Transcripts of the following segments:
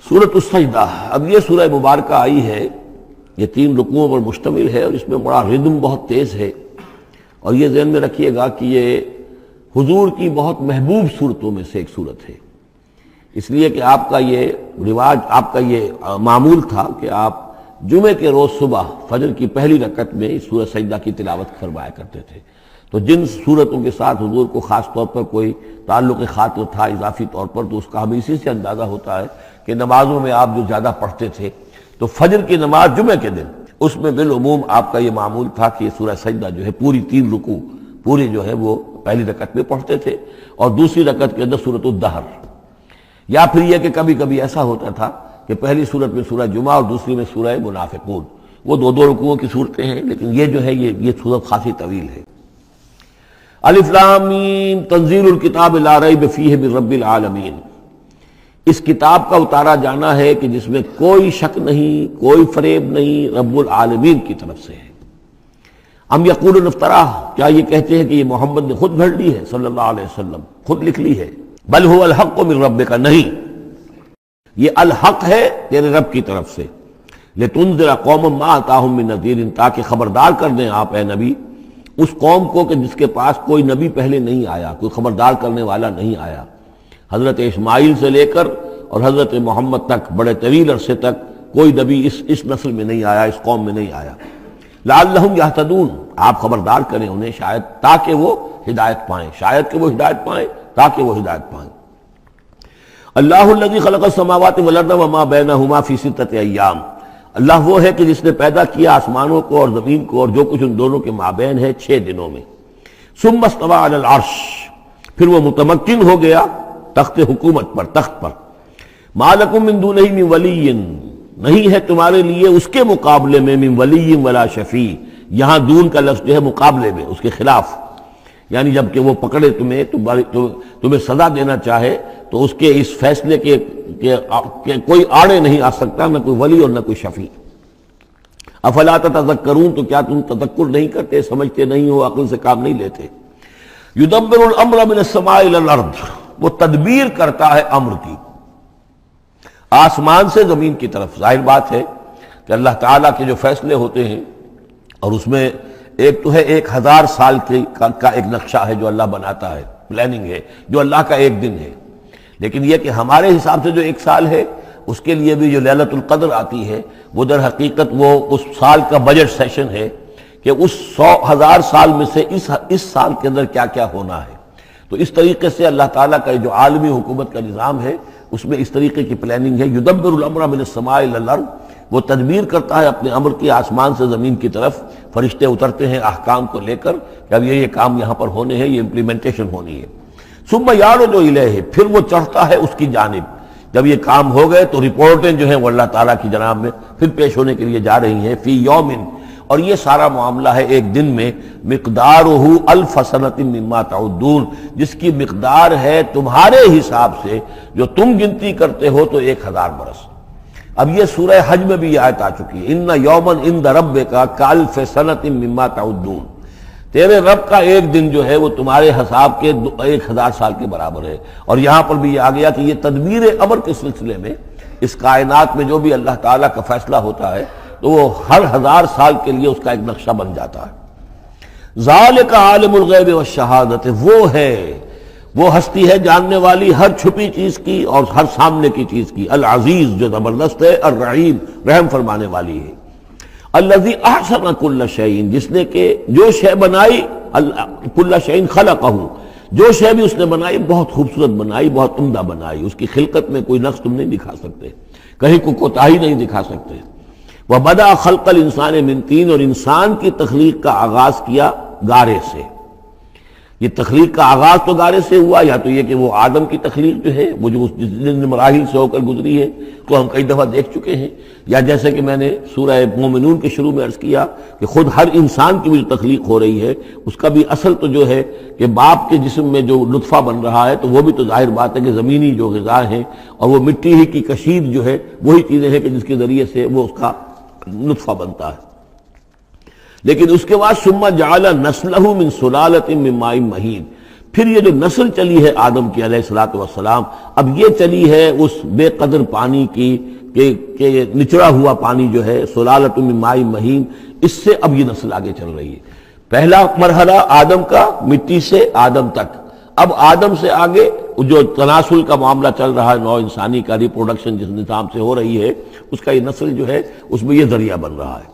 سورۃ السجدہ، اب یہ سورہ مبارکہ آئی ہے، یہ 3 رکوعوں پر مشتمل ہے اور اس میں بڑا ردم بہت تیز ہے، اور یہ ذہن میں رکھیے گا کہ یہ حضور کی بہت محبوب صورتوں میں سے ایک صورت ہے، اس لیے کہ آپ کا یہ رواج، آپ کا یہ معمول تھا کہ آپ جمعے کے روز صبح فجر کی پہلی رکعت میں اس سورہ سجدہ کی تلاوت فرمایا کرتے تھے۔ تو جن صورتوں کے ساتھ حضور کو خاص طور پر کوئی تعلق خاطر تھا اضافی طور پر، تو اس کا ہمیں اسی سے اندازہ ہوتا ہے کہ نمازوں میں آپ جو زیادہ پڑھتے تھے، تو فجر کی نماز جمعے کے دن اس میں بالعموم آپ کا یہ معمول تھا کہ یہ سورہ سجدہ جو ہے پوری 3 رکوع پوری جو ہے وہ پہلی رکعت میں پڑھتے تھے، اور دوسری رکعت کے اندر سورۃ الدہر، یا پھر یہ کہ کبھی کبھی ایسا ہوتا تھا کہ پہلی صورت میں سورہ جمعہ اور دوسری میں سورہ منافقون، وہ 2 رکوعوں کی صورتیں ہیں، لیکن یہ جو ہے یہ صورت خاصی طویل ہے۔ الف لام میم تنزیل الکتاب لا ریب فیہ من رب العالمین، اس کتاب کا اتارا جانا ہے کہ جس میں کوئی شک نہیں، کوئی فریب نہیں، رب العالمین کی طرف سے ہے۔ ام یقولون افتراہ، کیا یہ کہتے ہیں کہ یہ محمد نے خود گھڑ لی ہے صلی اللہ علیہ وسلم، خود لکھ لی ہے؟ بل هو الحق من ربک، نہیں، یہ الحق ہے تیرے رب کی طرف سے، لتنذر قوما ما اتاہم من نذیر، تاکہ خبردار کر دیں آپ اے نبی اس قوم کو کہ جس کے پاس کوئی نبی پہلے نہیں آیا، کوئی خبردار کرنے والا نہیں آیا۔ حضرت اسماعیل سے لے کر اور حضرت محمد تک بڑے طویل عرصے تک کوئی نبی اس نسل میں نہیں آیا، اس قوم میں نہیں آیا۔ لعلہم یہتدون، آپ خبردار کریں انہیں شاید تاکہ وہ ہدایت پائیں، شاید کہ وہ ہدایت پائیں، تاکہ وہ ہدایت پائیں۔ اللہ الذی خلق السماوات والارض وما بینہما فی 6 ایام، اللہ وہ ہے کہ جس نے پیدا کیا آسمانوں کو اور زمین کو اور جو کچھ ان دونوں کے مابین ہے 6 دنوں میں۔ ثم استوى علی العرش، پھر وہ متمکن ہو گیا تخت حکومت پر، تخت پر۔ ما لکم من دونہ من ولی، نہیں ہے تمہارے لیے اس کے مقابلے میں من ولی ولا شفیع، یہاں دون کا لفظ جو ہے مقابلے میں، اس کے خلاف، یعنی جب کہ وہ پکڑے تمہیں سزا دینا چاہے تو اس کے اس فیصلے کے کوئی آڑے نہیں آ سکتا، نہ کوئی ولی اور نہ کوئی شفیع۔ افلا تتذکرون، تو کیا تم تذکر نہیں کرتے، سمجھتے نہیں ہو، عقل سے کام نہیں لیتے؟ یدبر الامر من السماء الى الارض، وہ تدبیر کرتا ہے امر کی آسمان سے زمین کی طرف۔ ظاہر بات ہے کہ اللہ تعالیٰ کے جو فیصلے ہوتے ہیں، اور اس میں ایک تو ہے 1000 سال کا ایک نقشہ ہے جو اللہ بناتا ہے، پلاننگ ہے، جو اللہ کا ایک دن ہے، لیکن یہ کہ ہمارے حساب سے جو 1 سال ہے، اس کے لیے بھی جو لیلۃ القدر آتی ہے، وہ در حقیقت وہ اس سال کا بجٹ سیشن ہے کہ اس 1000 سال میں سے اس سال کے اندر کیا کیا ہونا ہے۔ تو اس طریقے سے اللہ تعالیٰ کا جو عالمی حکومت کا نظام ہے، اس میں اس طریقے کی پلاننگ ہے۔ یدبر الامر من السماء الى الارض، وہ تدبیر کرتا ہے اپنے امر کی آسمان سے زمین کی طرف، فرشتے اترتے ہیں احکام کو لے کر کہ اب یہ کام یہاں پر ہونے ہیں، یہ امپلیمنٹیشن ہونی ہے۔ ثم یعرج الیہ، پھر وہ چڑھتا ہے اس کی جانب، جب یہ کام ہو گئے تو رپورٹیں جو ہیں وہ اللہ تعالیٰ کی جناب میں پھر پیش ہونے کے لیے جا رہی ہیں۔ فی یوم، اور یہ سارا معاملہ ہے ایک دن میں، مقدارہ 1000 سنۃ مما تعدون، جس کی مقدار ہے تمہارے حساب سے جو تم گنتی کرتے ہو تو 1000 برس۔ اب یہ سورہ حج میں بھی یہ آیت آ چکی ہے، ان یوما عند ربک کالف سنۃ مما تعدون، تیرے رب کا ایک دن جو ہے وہ تمہارے حساب کے 1000 سال کے برابر ہے۔ اور یہاں پر بھی یہ آ گیا کہ یہ تدبیر امر کے سلسلے میں اس کائنات میں جو بھی اللہ تعالیٰ کا فیصلہ ہوتا ہے تو وہ ہر 1000 سال کے لیے اس کا ایک نقشہ بن جاتا ہے۔ ذالک عالم الغیب والشہادۃ، وہ ہے، وہ ہستی ہے جاننے والی ہر چھپی چیز کی اور ہر سامنے کی چیز کی، العزیز جو زبردست ہے، الرحیم رحم فرمانے والی ہے۔ الذی احسن کل شیء، جس نے کہ جو شے بنائی، کل شیء خلقہ، جو شے بھی اس نے بنائی بہت خوبصورت بنائی، بہت عمدہ بنائی، اس کی خلقت میں کوئی نقص تم نہیں دکھا سکتے، کہیں کوئی کوتاہی نہیں دکھا سکتے۔ وَبَدَأَ خَلْقَ الْإِنسَانِ مِنْ طِينٍ، اور انسان کی تخلیق کا آغاز کیا گارے سے۔ یہ تخلیق کا آغاز تو گارے سے ہوا، یا تو یہ کہ وہ آدم کی تخلیق جو ہے وہ جو جن مراحل سے ہو کر گزری ہے تو ہم کئی دفعہ دیکھ چکے ہیں، یا جیسے کہ میں نے سورہ مومنون کے شروع میں عرض کیا کہ خود ہر انسان کی بھی جو تخلیق ہو رہی ہے اس کا بھی اصل تو جو ہے کہ باپ کے جسم میں جو نطفہ بن رہا ہے تو وہ بھی تو ظاہر بات ہے کہ زمینی جو غذا ہیں اور وہ مٹی ہی کی کشید جو ہے وہی چیزیں ہیں کہ جس کے ذریعے سے وہ اس کا نطفہ بنتا ہے۔ لیکن اس کے بعد ثم جعل نسلہ من سلالۃ من ماء مہین، پھر یہ جو نسل چلی ہے آدم کی علیہ الصلوۃ والسلام، اب یہ چلی ہے اس بے قدر پانی کی کہ نچڑا ہوا پانی جو ہے سلالۃ من ماء مہین، اس سے اب یہ نسل آگے چل رہی ہے۔ پہلا مرحلہ آدم کا، مٹی سے آدم تک، اب آدم سے آگے جو تناسل کا معاملہ چل رہا ہے، نوع انسانی کا ریپروڈکشن جس نظام سے ہو رہی ہے، اس کا یہ نسل جو ہے اس میں یہ ذریعہ بن رہا ہے۔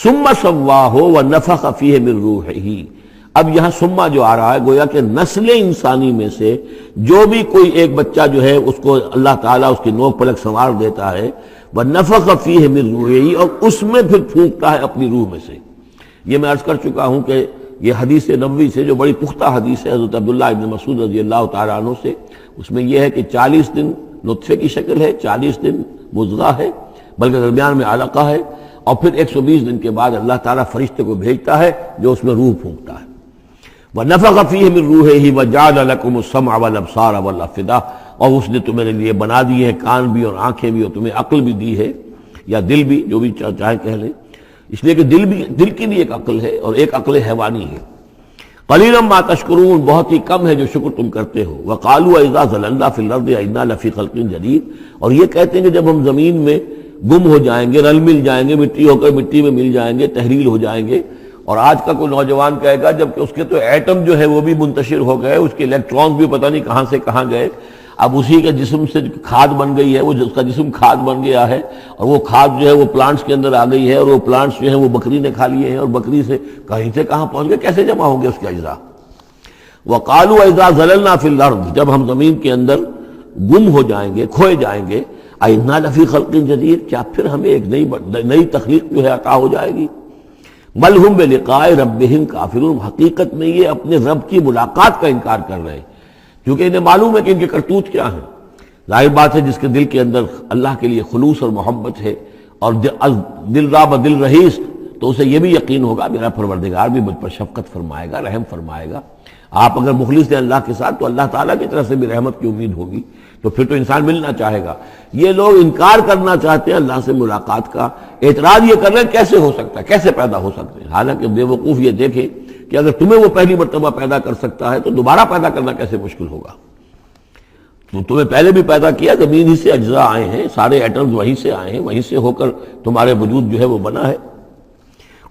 ثم سواہ ونفخ فیہ من روحہ، اب یہاں سما جو آ رہا ہے گویا کہ نسل انسانی میں سے جو بھی کوئی ایک بچہ جو ہے اس کو اللہ تعالیٰ اس کی نوک پلک سنوار دیتا ہے، ونفخ فیہ من روحہ، اور اس میں پھر پھونکتا ہے اپنی روح میں سے۔ یہ میں عرض کر چکا ہوں کہ یہ حدیث نبوی سے جو بڑی پختہ حدیث ہے حضرت عبداللہ ابن مسعود رضی اللہ تعالیٰ عنہ سے، اس میں یہ ہے کہ 40 دن نطفے کی شکل ہے، 40 دن مضغہ ہے، بلکہ درمیان میں علقہ ہے، اور پھر 120 دن کے بعد اللہ تعالیٰ فرشتے کو بھیجتا ہے جو اس میں روح پھونکتا ہے۔ وَنَفَخَ فِيهِ مِن رُوحِهِ وَجَعَلَ لَكُمُ السَّمْعَ وَالْأَبْصَارَ وَالْأَفْئِدَةَ، اور اس نے تمہارے لیے بنا دیے ہیں کان بھی اور آنکھیں بھی، اور تمہیں عقل بھی دی ہے، یا دل بھی، جو بھی چاہے کہہ لیں، اس لیے کہ دل کی بھی ایک عقل ہے اور ایک عقل حیوانی ہے۔ قلیلا ما تشکرون، بہت ہی کم ہے جو شکر تم کرتے ہو۔ وقالوا اذا ضللنا فی الارض انا لفی خلق جدید، اور یہ کہتے ہیں کہ جب ہم زمین میں گم ہو جائیں گے، رل مل جائیں گے، مٹی ہو کر مٹی میں مل جائیں گے، تحلیل ہو جائیں گے، اور آج کا کوئی نوجوان کہے گا جبکہ اس کے تو ایٹم جو ہے وہ بھی منتشر ہو گئے، اس کے الیکٹرانز بھی پتہ نہیں کہاں سے کہاں گئے، اب اسی کے جسم سے کھاد بن گئی ہے، وہ اس کا جسم کھاد بن گیا ہے، اور وہ کھاد جو ہے وہ پلانٹس کے اندر آ گئی ہے، اور وہ پلانٹس جو ہیں وہ بکری نے کھا لیے ہیں، اور بکری سے کہیں سے کہاں پہنچ گئے، کیسے جمع ہوں گے اس کے اجزاء۔ وقالوا اذا ضللنا فی الارض، جب ہم زمین کے اندر گم ہو جائیں گے، کھوئے جائیں گے، انا لفی خلق جدید، کیا پھر ہمیں ایک نئی تخلیق جو ہے عطا ہو جائے گی۔ بل ہم بلقاء ربہم کافرون، حقیقت میں یہ اپنے رب کی ملاقات کا انکار کر رہے ہیں، کیونکہ انہیں معلوم ہے کہ ان کے کرتوت کیا ہیں۔ ظاہر بات ہے جس کے دل کے اندر اللہ کے لیے خلوص اور محبت ہے، اور دل راب دل رہیس، تو اسے یہ بھی یقین ہوگا میرا پروردگار بھی مجھ پر شفقت فرمائے گا، رحم فرمائے گا۔ آپ اگر مخلص ہیں اللہ کے ساتھ تو اللہ تعالیٰ کی طرف سے بھی رحمت کی امید ہوگی، تو پھر تو انسان ملنا چاہے گا۔ یہ لوگ انکار کرنا چاہتے ہیں اللہ سے ملاقات کا، اعتراض یہ کر رہے ہیں کیسے ہو سکتا ہے، کیسے پیدا ہو سکتے ہیں، حالانکہ بے وقوف یہ دیکھیں کہ اگر تمہیں وہ پہلی مرتبہ پیدا کر سکتا ہے تو دوبارہ پیدا کرنا کیسے مشکل ہوگا۔ تو تمہیں پہلے بھی پیدا کیا، زمین ہی سے اجزاء آئے ہیں، سارے ایٹمز وہیں سے آئے ہیں، وہیں سے ہو کر تمہارے وجود جو ہے وہ بنا ہے۔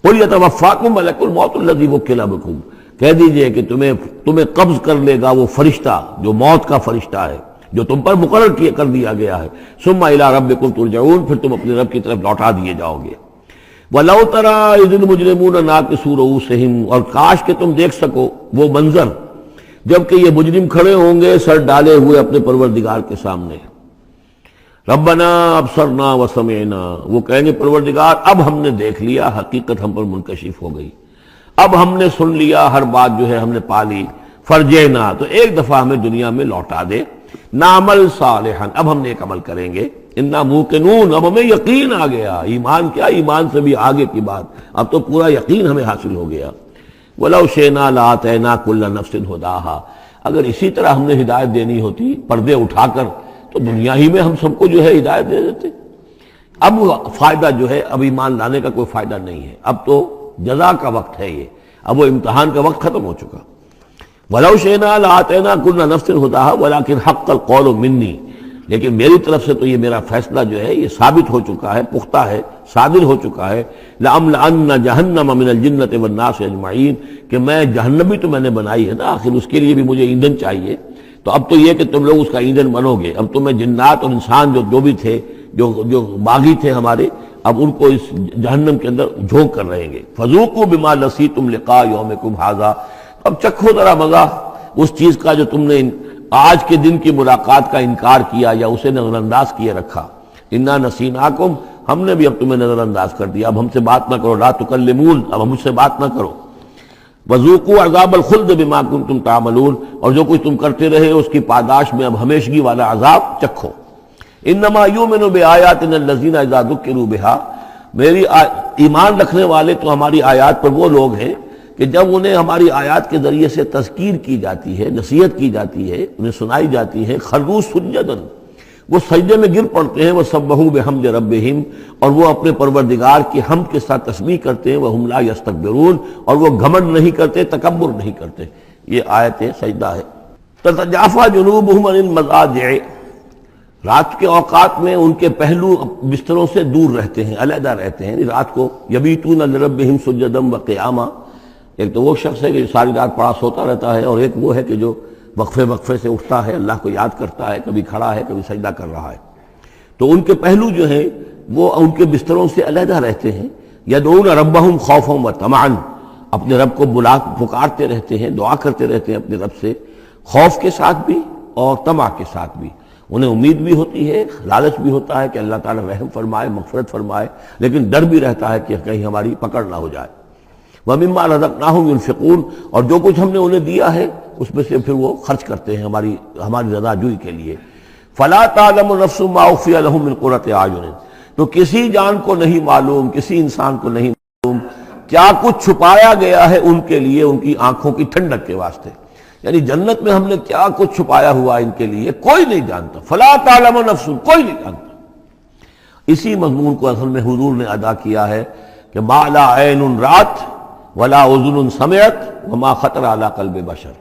قُلْ يَتَوَفَّاكُم مَلَكُ الْمَوْتِ الَّذِي وُكِّلَ بِكُم، کہہ دیجئے کہ تمہیں قبض کر لے گا وہ فرشتہ جو موت کا فرشتہ ہے، جو تم پر مقرر کر دیا گیا ہے۔ ثم الی ربکم ترجعون، پھر تم اپنے رب کی طرف لوٹا دیے جاؤ گے۔ وَلَوْ تَرَىٰ إِذِ الْمُجْرِمُونَ نَاكِسُو رُءُوسِهِمْ، اور کاش کہ تم دیکھ سکو وہ منظر جبکہ یہ مجرم کھڑے ہوں گے سر ڈالے ہوئے اپنے پروردگار کے سامنے۔ ربنا ابصرنا وسمعنا، وہ کہیں گے پروردگار اب ہم نے دیکھ لیا، حقیقت ہم پر منکشف ہو گئی، اب ہم نے سن لیا، ہر بات جو ہے ہم نے پا لی۔ فرجعنا، تو ایک دفعہ ہمیں دنیا میں لوٹا دے، نعمل صالحا، اب ہم نیک عمل کریں گے، انا موقنون، اب ہمیں یقین آ گیا، ایمان کیا، ایمان سے بھی آگے کی بات، اب تو پورا یقین ہمیں حاصل ہو گیا۔ وَلَوْ شِئْنَا لَآتَيْنَا كُلَّ نَفْسٍ هُدَاهَا، اگر اسی طرح ہم نے ہدایت دینی ہوتی پردے اٹھا کر تو دنیا ہی میں ہم سب کو جو ہے ہدایت دے دیتے۔ اب فائدہ جو ہے اب ایمان لانے کا کوئی فائدہ نہیں ہے، اب تو جزا کا وقت ہے، یہ اب وہ امتحان کا وقت ختم ہو چکا۔ وَلَوْ شِئْنَا لَآتَيْنَا كُلَّ نَفْسٍ هُدَاهَا وَلَكِنْ حَقَّ الْقَوْلُ مِنِّي، لیکن میری طرف سے تو یہ میرا فیصلہ جو ہے یہ ثابت ہو چکا ہے، پختہ ہے، صادر ہو چکا ہے۔ لَأَمْلَأَنَّ جَهَنَّمَ مِنَ الْجِنَّةِ وَالنَّاسِ أَجْمَعِينَ، کہ میں جہنم بھی تو میں نے بنائی ہے نا، آخر اس کے لیے بھی مجھے ایندھن چاہیے، تو اب تو یہ کہ تم لوگ اس کا ایندھن بنو گے، اب تو میں جنات اور انسان جو بھی تھے، جو باغی تھے ہمارے، اب ان کو اس جہنم کے اندر جھونک کر رہیں گے۔ فَذُوقُوا بِمَا نَسِيتُمْ لِقَاءَ يَوْمِكُمْ هَذَا، اب چکھو ذرا مزہ اس چیز کا جو تم نے آج کے دن کی ملاقات کا انکار کیا یا اسے نظر انداز کیے رکھا۔ انا نسیناکم، ہم نے بھی اب تمہیں نظر انداز کر دیا، اب ہم سے بات نہ کرو، لا تکلمون، اب ہم مجھ سے بات نہ کرو۔ وذوقوا عذاب الخلد بما کنتم تعملون، اور جو کچھ تم کرتے رہے اس کی پاداش میں اب ہمیشگی والا عذاب چکھو۔ انما یؤمن بآیاتنا الذین اذا ذکروا بها، میری ایمان رکھنے والے تو ہماری آیات پر وہ لوگ ہیں کہ جب انہیں ہماری آیات کے ذریعے سے تذکیر کی جاتی ہے، نصیحت کی جاتی ہے، انہیں سنائی جاتی ہے، خروا سجدا، وہ سجدے میں گر پڑتے ہیں، وہ سبحوا بحمد ربہم، اور وہ اپنے پروردگار کی حمد کے ساتھ تسبیح کرتے ہیں، وہم لا یستکبرون، اور وہ گھمنڈ نہیں کرتے، تکبر نہیں کرتے۔ یہ آیت سجدہ ہے۔ تتجافی جنوبہم عن المضاجع، رات کے اوقات میں ان کے پہلو بستروں سے دور رہتے ہیں، علیحدہ رہتے ہیں، رات کو یبیتون لربہم سجدا وقیاما۔ ایک تو وہ شخص ہے کہ جو ساری رات پڑا سوتا رہتا ہے، اور ایک وہ ہے کہ جو وقفے وقفے سے اٹھتا ہے، اللہ کو یاد کرتا ہے، کبھی کھڑا ہے کبھی سجدہ کر رہا ہے۔ تو ان کے پہلو جو ہیں وہ ان کے بستروں سے علیحدہ رہتے ہیں۔ یدعون ربہم خوفا وطمعا، اپنے رب کو پکارتے رہتے ہیں، دعا کرتے رہتے ہیں اپنے رب سے، خوف کے ساتھ بھی اور طمع کے ساتھ بھی۔ انہیں امید بھی ہوتی ہے، لالچ بھی ہوتا ہے کہ اللہ تعالیٰ رحم فرمائے، مغفرت فرمائے، لیکن ڈر بھی رہتا ہے کہ کہیں ہماری پکڑ نہ ہو جائے۔ وَمِمَّا رَزَقْنَاهُمْ يُنْفِقُونَ، اور جو کچھ ہم نے انہیں دیا ہے اس میں سے پھر وہ خرچ کرتے ہیں ہماری رضا جوئی کے لیے۔ فَلَا تَعْلَمُ نَفْسٌ مَّا أُخْفِيَ لَهُم مِّن قُرَّةِ أَعْيُنٍ، تو کسی جان کو نہیں معلوم، کسی انسان کو نہیں معلوم کیا کچھ چھپایا گیا ہے ان کے لیے ان کی آنکھوں کی ٹھنڈک کے واسطے، یعنی جنت میں ہم نے کیا کچھ چھپایا ہوا ان کے لیے کوئی نہیں جانتا۔ فلا تعلم نفس، کوئی نہیں جانتا۔ اسی مضمون کو اصل میں حضور نے ادا کیا ہے کہ ما لا عین رات ولا اذن سمعت وما خطر علی قلب بشر۔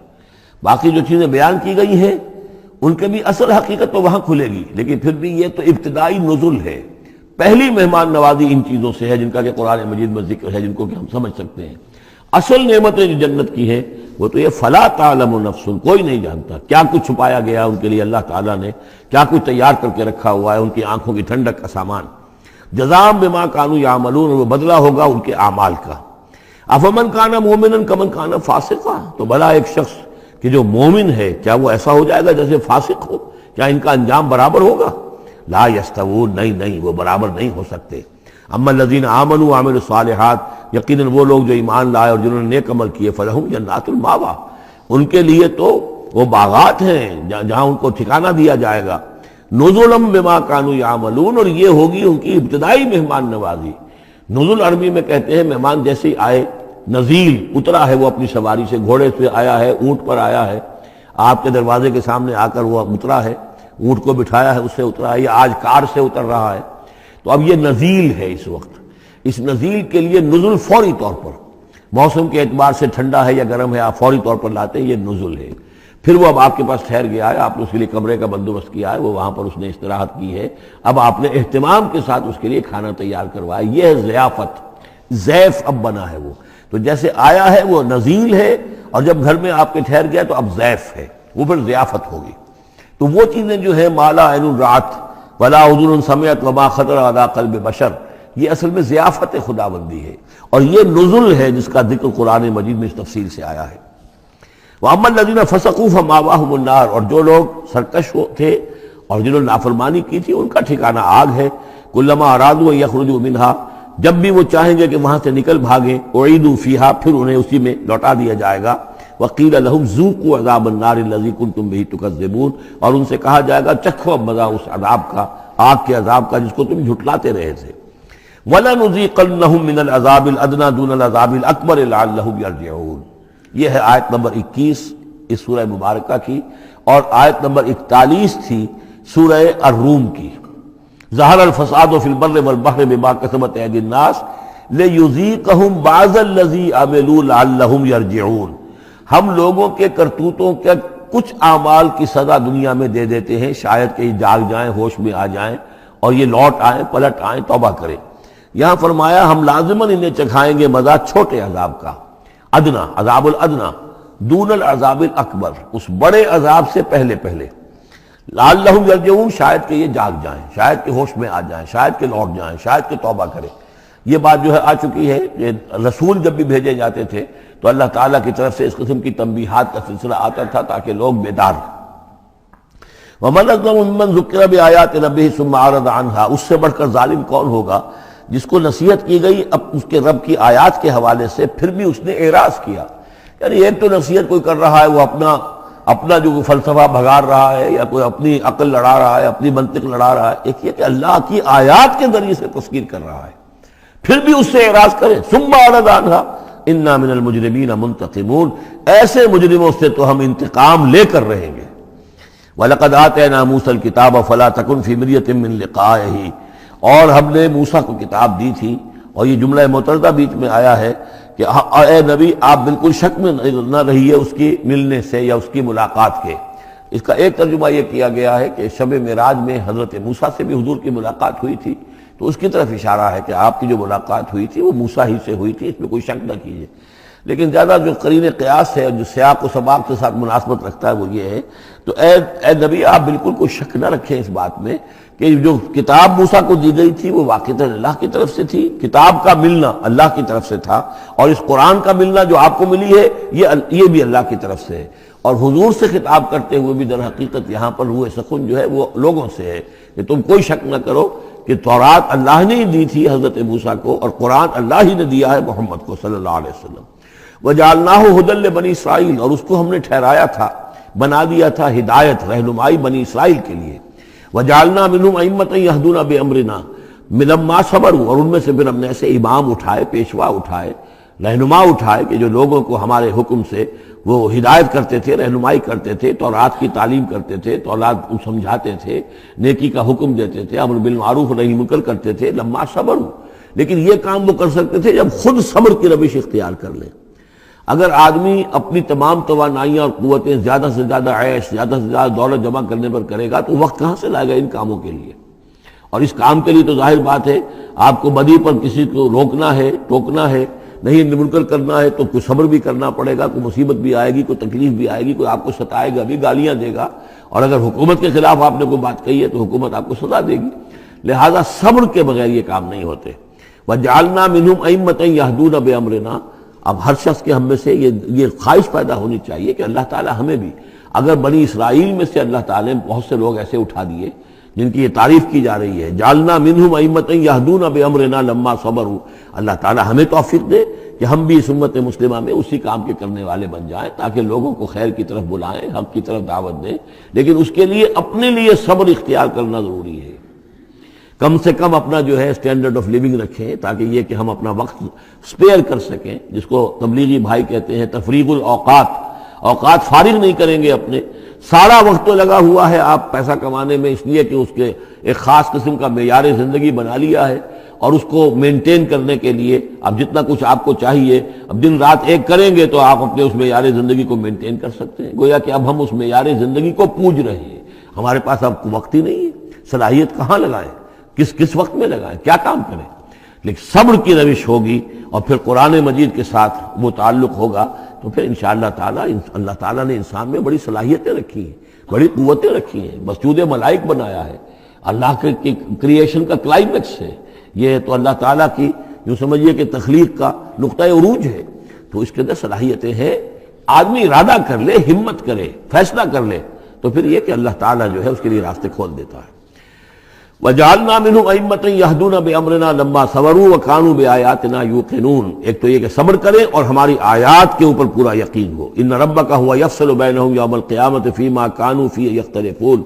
باقی جو چیزیں بیان کی گئی ہیں ان کے بھی اصل حقیقت تو وہاں کھلے گی، لیکن پھر بھی یہ تو ابتدائی نزول ہے، پہلی مہمان نوازی ان چیزوں سے ہے جن کا کہ قرآن مجید میں ذکر ہے، جن کو کہ ہم سمجھ سکتے ہیں۔ اصل نعمتیں جو جنت کی ہیں وہ تو یہ فلا تعلم نفس، کوئی نہیں جانتا کیا کچھ چھپایا گیا ان کے لیے، اللہ تعالیٰ نے کیا کچھ تیار کر کے رکھا ہوا ہے ان کی آنکھوں کی ٹھنڈک کا سامان۔ جزاء بما كانوا يعملون، وہ بدلہ ہوگا ان کے اعمال کا۔ افمن کان مومنا کمن کان فاسقا، تو بھلا ایک شخص کہ جو مومن ہے کیا وہ ایسا ہو جائے گا جیسے فاسق ہو؟ کیا ان کا انجام برابر ہوگا؟ لا یستوون، نہیں وہ برابر نہیں ہو سکتے۔ اما الذین آمنوا وعملوا الصالحات، یقیناً وہ لوگ جو ایمان لائے اور جنہوں نے نیک عمل کیے، فلہم جنات الماوا، ان کے لیے تو وہ باغات ہیں جہاں ان کو ٹھکانہ دیا جائے گا۔ نزلا بما كانوا يعملون، اور یہ ہوگی ان کی ابتدائی مہمان نوازی۔ نزل عربی میں کہتے ہیں مہمان جیسے ہی آئے، نزیل اترا ہے وہ اپنی سواری سے، گھوڑے سے آیا ہے، اونٹ پر آیا ہے، آپ کے دروازے کے سامنے آ کر وہ اترا ہے، اونٹ کو بٹھایا ہے اس سے اترا ہے، یا آج کار سے اتر رہا ہے۔ تو اب یہ نزیل ہے اس وقت، اس نزیل کے لیے نزل فوری طور پر، موسم کے اعتبار سے ٹھنڈا ہے یا گرم ہے، آپ فوری طور پر لاتے ہیں، یہ نزل ہے۔ پھر وہ اب آپ کے پاس ٹھہر گیا ہے، آپ نے اس کے لیے کمرے کا بندوبست کیا ہے، وہ وہاں پر اس نے استراحت کی ہے، اب آپ نے اہتمام کے ساتھ اس کے لیے کھانا تیار کروایا، یہ ہے ضیافت، ضیف اب بنا ہے وہ۔ تو جیسے آیا ہے وہ نزیل ہے، اور جب گھر میں آپ کے ٹھہر گیا تو اب ضیف ہے، وہ پھر ضیافت ہوگی۔ تو وہ چیزیں جو ہے مالا عین رات ولا اذن سمعت وما خطر علی قلب بشر، یہ اصل میں ضیافت خداوندی ہے، اور یہ نزل ہے جس کا ذکر قرآن مجید میں اس تفصیل سے آیا ہے۔ وَأَمَّا الَّذِينَ فَسَقُوا فَمَأْوَاهُمُ النَّارُ، اور جو لوگ سرکش تھے اور جنہوں نے نافرمانی کی تھی ان کا ٹھکانہ آگ ہے۔ كُلَّمَا أَرَادُوا أَن يَخْرُجُوا مِنْهَا، جب بھی وہ چاہیں گے کہ وہاں سے نکل بھاگیں، أُعِيدُوا فِيهَا، پھر انہیں اسی میں لوٹا دیا جائے گا۔ وَقِيلَ لَهُمْ ذُوقُوا عَذَابَ النَّارِ الَّذِي كُنتُم بِهِ تُكَذِّبُونَ، اور ان سے کہا جائے گا چکھو اب مزہ اس عذاب کا، آگ کے عذاب کا جس کو تم جھٹلاتے رہے تھے۔ وَلَنُذِيقَنَّهُم مِّنَ الْعَذَابِ الْأَدْنَىٰ دُونَ الْعَذَابِ الْأَكْبَرِ لَعَلَّهُمْ يَرْجِعُونَ۔ یہ ہے آیت نمبر 21 اس سورہ مبارکہ کی، اور آیت نمبر 41 تھی سورہ الروم کی۔ ظہر الفساد فی البر والبحر بما کسبت ایدی الناس لیذیقہم بعض الذی عملوا لعلہم یرجعون، ہم لوگوں کے کرتوتوں کے کچھ اعمال کی سزا دنیا میں دے دیتے ہیں، شاید کہ یہ جاگ جائیں، ہوش میں آ جائیں اور یہ لوٹ آئیں، پلٹ آئیں، توبہ کریں۔ یہاں فرمایا ہم لازماً انہیں چکھائیں گے مزہ چھوٹے عذاب کا، ادنا، عذاب الادنا، دون العذاب الاکبر، اس بڑے عذاب سے پہلے لعلہم یرجعون، شاید کہ یہ جاگ جائیں، شاید کہ ہوش میں آ جائیں، شاید کہ لوٹ جائیں، شاید کہ توبہ کریں۔ یہ بات جو ہے آ چکی ہے کہ رسول جب بھی بھیجے جاتے تھے تو اللہ تعالیٰ کی طرف سے اس قسم کی تنبیہات کا سلسلہ آتا تھا تاکہ لوگ بیدار ہوں۔ وَمَنْ أَظْلَمُ مِمَّنْ ذُكِّرَ بِآيَاتِ رَبِّهِ ثُمَّ أَعْرَضَ عَنْهَا، اس سے بڑھ کر ظالم کون ہوگا جس کو نصیحت کی گئی اب اس کے رب کی آیات کے حوالے سے پھر بھی اس نے اعراض کیا۔ یعنی ایک تو نصیحت کوئی کر رہا ہے وہ اپنا جو فلسفہ بھگار رہا ہے یا کوئی اپنی عقل لڑا رہا ہے، اپنی منطق لڑا رہا ہے، ایک یہ کہ اللہ کی آیات کے ذریعے سے تذکیر کر رہا ہے، پھر بھی اس سے اعراض کرے۔ ثم اعرض عنها انا من المجرمین منتقمون، ایسے مجرموں سے تو ہم انتقام لے کر رہیں گے۔ وَلَقَدْ آتَيْنَا مُوسَى الْكِتَابَ فَلَا تَكُنْ فِي مِرْيَةٍ مِّن لِقَائِهِ، اور ہم نے موسیٰ کو کتاب دی تھی، اور یہ جملہ معترضہ بیچ میں آیا ہے کہ اے نبی آپ بالکل شک میں نہ رہیے اس کی ملنے سے یا اس کی ملاقات کے۔ اس کا ایک ترجمہ یہ کیا گیا ہے کہ شب معراج میں حضرت موسیٰ سے بھی حضور کی ملاقات ہوئی تھی، تو اس کی طرف اشارہ ہے کہ آپ کی جو ملاقات ہوئی تھی وہ موسیٰ ہی سے ہوئی تھی، اس میں کوئی شک نہ کیجیے۔ لیکن زیادہ جو قرین قیاس ہے اور جو سیاق و سباق کے ساتھ مناسبت رکھتا ہے وہ یہ ہے، تو اے نبی آپ بالکل کوئی شک نہ رکھیں اس بات میں کہ جو کتاب موسیٰ کو دی گئی تھی وہ واقعتاً اللہ کی طرف سے تھی، کتاب کا ملنا اللہ کی طرف سے تھا، اور اس قرآن کا ملنا جو آپ کو ملی ہے یہ بھی اللہ کی طرف سے ہے۔ اور حضور سے خطاب کرتے ہوئے بھی در حقیقت یہاں پر روح سخن جو ہے وہ لوگوں سے ہے کہ تم کوئی شک نہ کرو کہ تورات اللہ نے ہی دی تھی حضرت موسیٰ کو، اور قرآن اللہ ہی نے دیا ہے محمد کو صلی اللہ علیہ وسلم۔ وَجَعَلْنَاهُ هُدًى لِّبَنِي اسرائیل، اور اس کو ہم نے ٹھہرایا تھا، بنا دیا تھا ہدایت، رہنمائی بنی اسرائیل کے لیے۔ وَجَعَلْنَا مِنْهُمْ أَئِمَّةً يَهْدُونَ بِأَمْرِنَا لَمَّا صَبَرُوا، اور ان میں سے پھر ہم نے ایسے امام اٹھائے، پیشوا اٹھائے، رہنما اٹھائے کہ جو لوگوں کو ہمارے حکم سے وہ ہدایت کرتے تھے، رہنمائی کرتے تھے، تورات کی تعلیم کرتے تھے، تورات کو سمجھاتے تھے، نیکی کا حکم دیتے تھے، امر بالمعروف نہی منکر کرتے تھے، لما صبروا۔ لیکن یہ کام وہ کر سکتے تھے جب خود صبر کی روش اختیار کر لیں۔ اگر آدمی اپنی تمام توانائیاں اور قوتیں زیادہ سے زیادہ عیش، زیادہ سے زیادہ دولت جمع کرنے پر کرے گا تو وقت کہاں سے لائے گا ان کاموں کے لیے؟ اور اس کام کے لیے تو ظاہر بات ہے آپ کو بدی پر کسی کو روکنا ہے، ٹوکنا ہے، نہیں منکر کرنا ہے تو کوئی صبر بھی کرنا پڑے گا، کوئی مصیبت بھی آئے گی، کوئی تکلیف بھی آئے گی، کوئی آپ کو ستائے گا بھی، گالیاں دے گا، اور اگر حکومت کے خلاف آپ نے کوئی بات کہی ہے تو حکومت آپ کو سزا دے گی۔ لہذا صبر کے بغیر یہ کام نہیں ہوتے۔ وَجَعَلْنَا مِنْهُمْ أَئِمَّةً يَهْدُونَ بِأَمْرِنَا، اب ہر شخص کے ہم میں سے یہ خواہش پیدا ہونی چاہیے کہ اللہ تعالیٰ ہمیں بھی، اگر بنی اسرائیل میں سے اللہ تعالیٰ نے بہت سے لوگ ایسے اٹھا دیے جن کی یہ تعریف کی جا رہی ہے، جعلنا منہم ائمۃ یہدون بامرنا لما صبروا، اللہ تعالیٰ ہمیں توفیق دے کہ ہم بھی اس امت مسلمہ میں اسی کام کے کرنے والے بن جائیں، تاکہ لوگوں کو خیر کی طرف بلائیں، حق کی طرف دعوت دیں، لیکن اس کے لیے اپنے لیے صبر اختیار کرنا ضروری ہے۔ کم سے کم اپنا جو ہے اسٹینڈرڈ آف لیونگ رکھیں، تاکہ یہ کہ ہم اپنا وقت سپیئر کر سکیں، جس کو تبلیغی بھائی کہتے ہیں تفریغ الاوقات، اوقات فارغ نہیں کریں گے اپنے، سارا وقت تو لگا ہوا ہے آپ پیسہ کمانے میں، اس لیے کہ اس کے ایک خاص قسم کا معیار زندگی بنا لیا ہے، اور اس کو مینٹین کرنے کے لیے اب جتنا کچھ آپ کو چاہیے اب دن رات ایک کریں گے تو آپ اپنے اس معیار زندگی کو مینٹین کر سکتے ہیں۔ گویا کہ اب ہم اس معیار زندگی کو پوج رہے ہیں، ہمارے پاس اب وقت ہی نہیں ہے، صلاحیت کہاں لگائیں، کس وقت میں لگائیں، کیا کام کریں۔ لیکن صبر کی روش ہوگی اور پھر قرآن مجید کے ساتھ وہ تعلق ہوگا تو پھر انشاءاللہ تعالیٰ اللہ تعالیٰ نے انسان میں بڑی صلاحیتیں رکھی ہیں، بڑی قوتیں رکھی ہیں، مسجود ملائک بنایا ہے، اللہ کے کریشن کا کلائمیکس ہے یہ، تو اللہ تعالیٰ کی یوں سمجھیے کہ تخلیق کا نقطہ عروج ہے، تو اس کے اندر صلاحیتیں ہیں۔ آدمی ارادہ کر لے، ہمت کرے، فیصلہ کر لے تو پھر یہ کہ اللہ تعالیٰ جو ہے اس کے لیے راستے کھول دیتا ہے۔ وَجَعَلْنَا مِنْهُمْ أَئِمَّةً يَهْدُونَ بِأَمْرِنَا لَمَّا صَبَرُوا وَكَانُوا بِآيَاتِنَا يُوقِنُونَ، ایک تو یہ کہ صبر کرے اور ہماری آیات کے اوپر پورا یقین ہو۔ إِنَّ رَبَّكَ هُوَ يَفْصِلُ بَيْنَهُمْ يَوْمَ الْقِيَامَةِ فِيمَا كَانُوا فِيهِ يَخْتَلِفُونَ،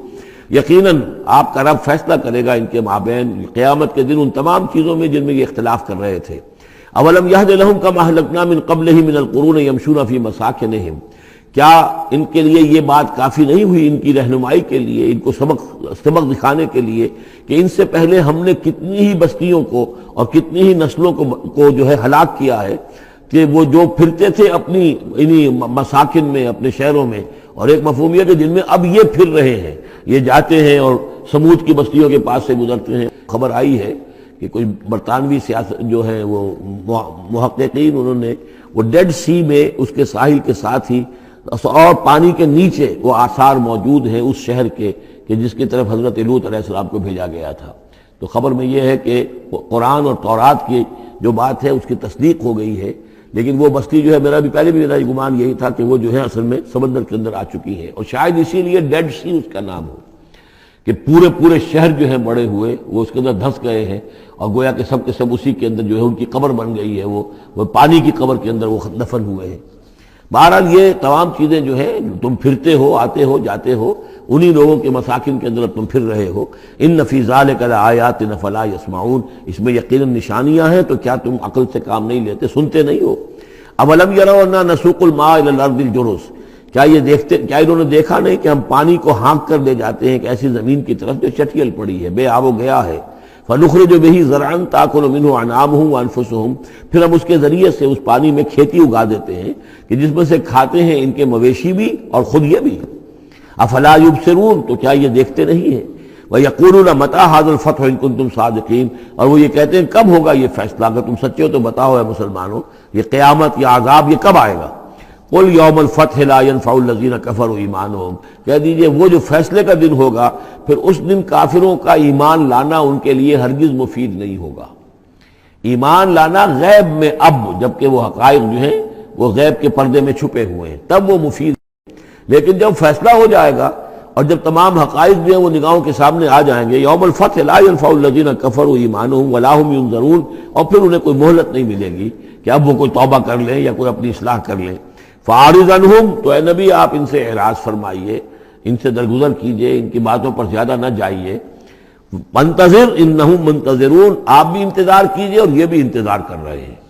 یقیناً آپ کا رب فیصلہ کرے گا ان کے مابین قیامت کے دن ان تمام چیزوں میں جن میں یہ اختلاف کر رہے تھے۔ أَوَلَمْ يَهْدِ لَهُمْ كَمَا أَهْلَكْنَا مِنْ قَبْلِهِمْ مِنَ الْقُرُونِ يَمْشُونَ فِي مَسَاكِنِهِمْ، کیا ان کے لیے یہ بات کافی نہیں ہوئی، ان کی رہنمائی کے لیے، ان کو سبق دکھانے کے لیے کہ ان سے پہلے ہم نے کتنی ہی بستیوں کو اور کتنی ہی نسلوں کو جو ہے ہلاک کیا ہے، کہ وہ جو پھرتے تھے اپنی انہی مساکن میں، اپنے شہروں میں، اور ایک مفہوم یہ کہ جن میں اب یہ پھر رہے ہیں، یہ جاتے ہیں اور سمود کی بستیوں کے پاس سے گزرتے ہیں۔ خبر آئی ہے کہ کوئی برطانوی سیاست جو ہے وہ محققین، انہوں نے وہ ڈیڈ سی میں اس کے ساحل کے ساتھ ہی اور پانی کے نیچے وہ آثار موجود ہیں اس شہر کے کہ جس کی طرف حضرت لوط علیہ السلام کو بھیجا گیا تھا۔ تو خبر میں یہ ہے کہ قرآن اور تورات کی جو بات ہے اس کی تصدیق ہو گئی ہے، لیکن وہ بستی جو ہے میرا گمان یہی تھا کہ وہ جو ہے اصل میں سمندر کے اندر آ چکی ہے، اور شاید اسی لیے ڈیڈ سی اس کا نام ہو کہ پورے شہر جو ہے بڑے ہوئے وہ اس کے اندر دھنس گئے ہیں، اور گویا کہ سب کے سب اسی کے اندر جو ہے ان کی قبر بن گئی ہے، وہ پانی کی قبر کے اندر وہ دفن ہوئے ہیں۔ بہرحال یہ تمام چیزیں جو ہے تم پھرتے ہو، آتے ہو، جاتے ہو، انہی لوگوں کے مساکن کے اندر تم پھر رہے ہو۔ ان فی ذلک لآیات فلا یسمعون، اس میں یقیناً نشانیاں ہیں تو کیا تم عقل سے کام نہیں لیتے، سنتے نہیں ہو۔ اولم یروا انا نسوق الماء الی الارض الجرز، کیا انہوں نے دیکھا نہیں کہ ہم پانی کو ہانک کر لے جاتے ہیں ایک ایسی زمین کی طرف جو چٹیل پڑی ہے، بے آب و گیا ہے۔ فنخرج به زرعا تاکل منه انعامهم وانفسهم، پھر ہم اس کے ذریعے سے اس پانی میں کھیتی اگا دیتے ہیں کہ جس میں سے کھاتے ہیں ان کے مویشی بھی اور خود یہ بھی۔ افلا یبصرون، تو کیا یہ دیکھتے نہیں ہیں؟ وَيَقُولُونَ مَتَىٰ هَٰذَا الْفَتْحُ إِن كُنتُمْ صَادِقِينَ، اور وہ یہ کہتے ہیں کب ہوگا یہ فیصلہ، اگر تم سچے ہو تو بتاؤ اے مسلمانوں، یہ قیامت یا عذاب یہ کب آئے گا؟ قُلْ يَوْمَ الْفَتْحِ لَا يَنفَعُ الَّذِينَ كَفَرُوا إِيمَانُهُمْ، کہہ دیجئے وہ جو فیصلے کا دن ہوگا پھر اس دن کافروں کا ایمان لانا ان کے لیے ہرگز مفید نہیں ہوگا۔ ایمان لانا غیب میں، اب جبکہ وہ حقائق جو ہیں وہ غیب کے پردے میں چھپے ہوئے ہیں تب وہ مفید، لیکن جب فیصلہ ہو جائے گا اور جب تمام حقائق جو ہیں وہ نگاہوں کے سامنے آ جائیں گے، یوم الفتح لا ينفع الذین کفروا ایمانہم ولا هم ینظرون، اور پھر انہیں کوئی مہلت نہیں ملے گی کہ اب وہ کوئی توبہ کر لیں یا کوئی اپنی اصلاح کر لیں۔ فاعرض عنہم، تو اے نبی آپ ان سے اعراض فرمائیے، ان سے درگزر کیجئے، ان کی باتوں پر زیادہ نہ جائیے۔ منتظر انہم منتظرون، آپ بھی انتظار کیجئے اور یہ بھی انتظار کر رہے ہیں۔